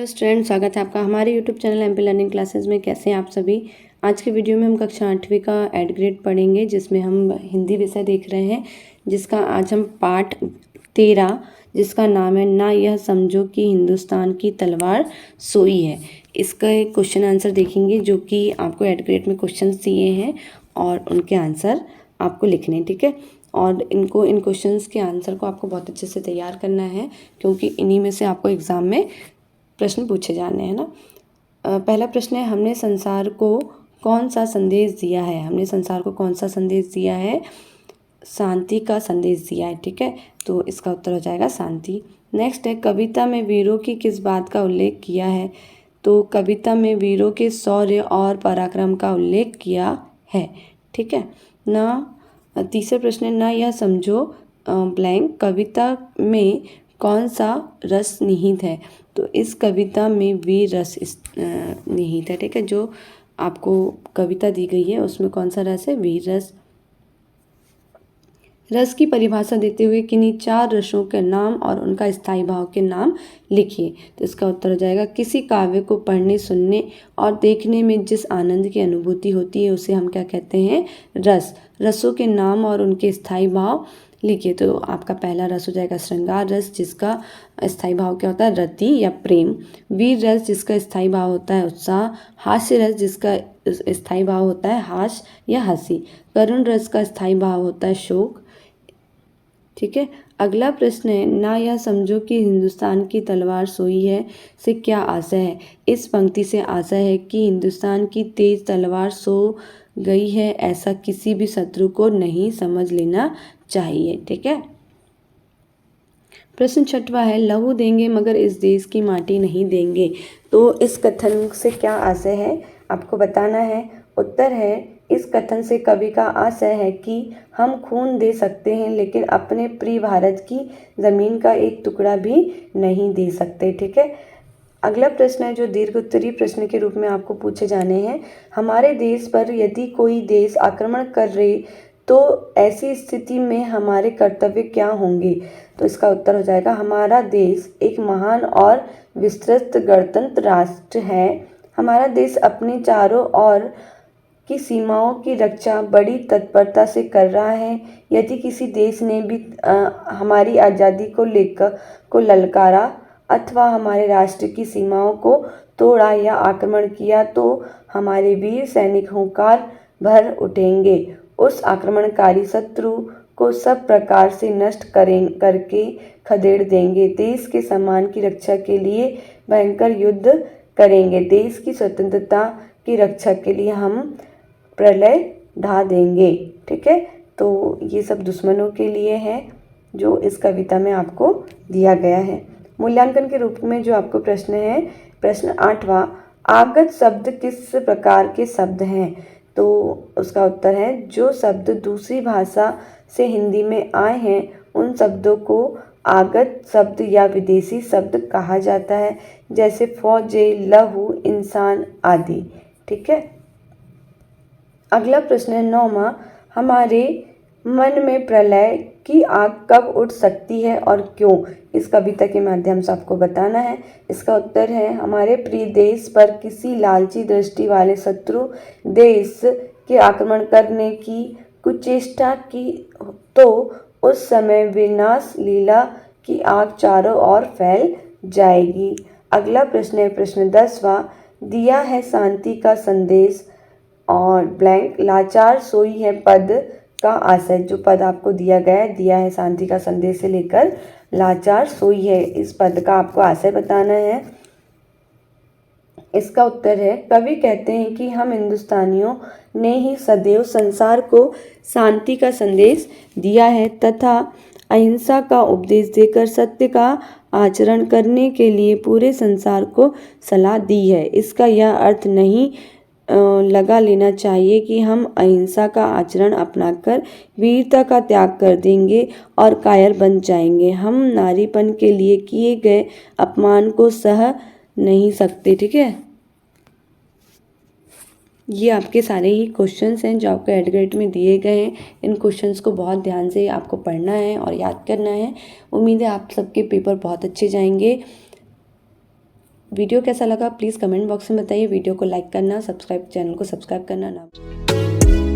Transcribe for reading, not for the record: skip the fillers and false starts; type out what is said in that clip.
Hello student, स्वागत है आपका हमारे YouTube channel MP learning classes में। कैसे हैं आप सभी। आज के वीडियो में हम कक्षा 8वीं का एड ग्रेड पढ़ेंगे, जिसमें हम हिंदी विषय देख रहे हैं, जिसका आज हम पाठ 13 जिसका नाम है ना यह समझो कि हिंदुस्तान की तलवार सोई है। इसका एक क्वेश्चन आंसर देखेंगे, जो कि आपको एड ग्रेड में क्वेश्चन दिए हैं और उनके आंसर आपको लिखने हैं, ठीक है। और इन क्वेश्चंस के आंसर को आपको बहुत अच्छे से तैयार करना है, क्योंकि इन्हीं में से आपको एग्ज़ाम में प्रश्न पूछे जाने हैं ना। पहला प्रश्न है, हमने संसार को कौन सा संदेश दिया है। हमने संसार को कौन सा संदेश दिया है? शांति का संदेश दिया है, ठीक है। तो इसका उत्तर हो जाएगा शांति। नेक्स्ट है, कविता में वीरों की किस बात का उल्लेख किया है। तो कविता में वीरों के शौर्य और पराक्रम का उल्लेख किया है, ठीक है ना। तीसरा प्रश्न है, ना यह समझो ब्लैंक कविता में कौन सा रस निहित है। तो इस कविता में वीर रस निहित है, ठीक है। जो आपको कविता दी गई है उसमें कौन सा रस है? वीर रस। रस की परिभाषा देते हुए किन्हीं 4 रसों के नाम और उनका स्थायी भाव के नाम लिखिए। तो इसका उत्तर हो जाएगा, किसी काव्य को पढ़ने, सुनने और देखने में जिस आनंद की अनुभूति होती है उसे हम क्या कहते हैं? रस। रसों के नाम और उनके स्थायी भाव लिखिए। तो आपका पहला रस हो जाएगा श्रृंगार रस, जिसका स्थायी भाव क्या होता है? रति या प्रेम। वीर रस, जिसका स्थायी भाव होता है उत्साह। हास्य रस, जिसका स्थायी भाव होता है हास्य या हंसी। करुण रस का स्थायी भाव होता है शोक, ठीक है। अगला प्रश्न है, ना यह समझो कि हिंदुस्तान की तलवार सोई है से क्या आशय है। इस पंक्ति से आशय है कि हिंदुस्तान की तेज तलवार सो गई है, ऐसा किसी भी शत्रु को नहीं समझ लेना चाहिए, ठीक है। प्रश्न 6वां है, लहू देंगे मगर इस देश की माटी नहीं देंगे। तो इस कथन से क्या आशय है आपको बताना है। उत्तर है, इस कथन से कवि का आशय है कि हम खून दे सकते हैं, लेकिन अपने प्रिय भारत की ज़मीन का एक टुकड़ा भी नहीं दे सकते, ठीक है। अगला प्रश्न है, जो दीर्घ उत्तरीय प्रश्न के रूप में आपको पूछे जाने हैं। हमारे देश पर यदि कोई देश आक्रमण कर रहे तो ऐसी स्थिति में हमारे कर्तव्य क्या होंगे। तो इसका उत्तर हो जाएगा, हमारा देश एक महान और विस्तृत गणतंत्र राष्ट्र है। हमारा देश अपने चारों ओर की सीमाओं की रक्षा बड़ी तत्परता से कर रहा है। यदि किसी देश ने भी हमारी आज़ादी को ललकारा अथवा हमारे राष्ट्र की सीमाओं को तोड़ा या आक्रमण किया, तो हमारे वीर सैनिक हुंकार भर उठेंगे। उस आक्रमणकारी शत्रु को सब प्रकार से नष्ट करके खदेड़ देंगे। देश के सम्मान की रक्षा के लिए भयंकर युद्ध करेंगे। देश की स्वतंत्रता की रक्षा के लिए हम प्रलय ढा देंगे, ठीक है। तो ये सब दुश्मनों के लिए है, जो इस कविता में आपको दिया गया है। मूल्यांकन के रूप में जो आपको प्रश्न है, प्रश्न 8वां, आगत शब्द किस प्रकार के शब्द हैं। तो उसका उत्तर है, जो शब्द दूसरी भाषा से हिंदी में आए हैं उन शब्दों को आगत शब्द या विदेशी शब्द कहा जाता है, जैसे फौजे, लहू, इंसान आदि, ठीक है। अगला प्रश्न है 9वां, हमारे मन में प्रलय की आग कब उठ सकती है और क्यों। इस कविता के माध्यम से आपको बताना है। इसका उत्तर है, हमारे प्रिय देश पर किसी लालची दृष्टि वाले शत्रु देश के आक्रमण करने की कुचेष्टा की तो उस समय विनाश लीला की आग चारों ओर फैल जाएगी। अगला प्रश्न है प्रश्न 10वां, दिया है शांति का संदेश और ब्लैंक लाचार सोई है पद का आशय। जो पद आपको दिया गया है, दिया है शांति का संदेश से लेकर लाचार सोई है, इस पद का आपको आशय बताना है। इसका उत्तर है, कवि कहते हैं कि हम हिंदुस्तानियों ने ही सदैव संसार को शांति का संदेश दिया है तथा अहिंसा का उपदेश देकर सत्य का आचरण करने के लिए पूरे संसार को सलाह दी है। इसका यह अर्थ नहीं लगा लेना चाहिए कि हम अहिंसा का आचरण अपनाकर वीरता का त्याग कर देंगे और कायर बन जाएंगे। हम नारीपन के लिए किए गए अपमान को सह नहीं सकते, ठीक है। ये आपके सारे ही क्वेश्चंस हैं जो आपको एड ग्रेड में दिए गए हैं। इन क्वेश्चंस को बहुत ध्यान से आपको पढ़ना है और याद करना है। उम्मीद है आप सबके पेपर बहुत अच्छे जाएंगे। वीडियो कैसा लगा प्लीज़ कमेंट बॉक्स में बताइए। वीडियो को लाइक करना, चैनल को सब्सक्राइब करना ना।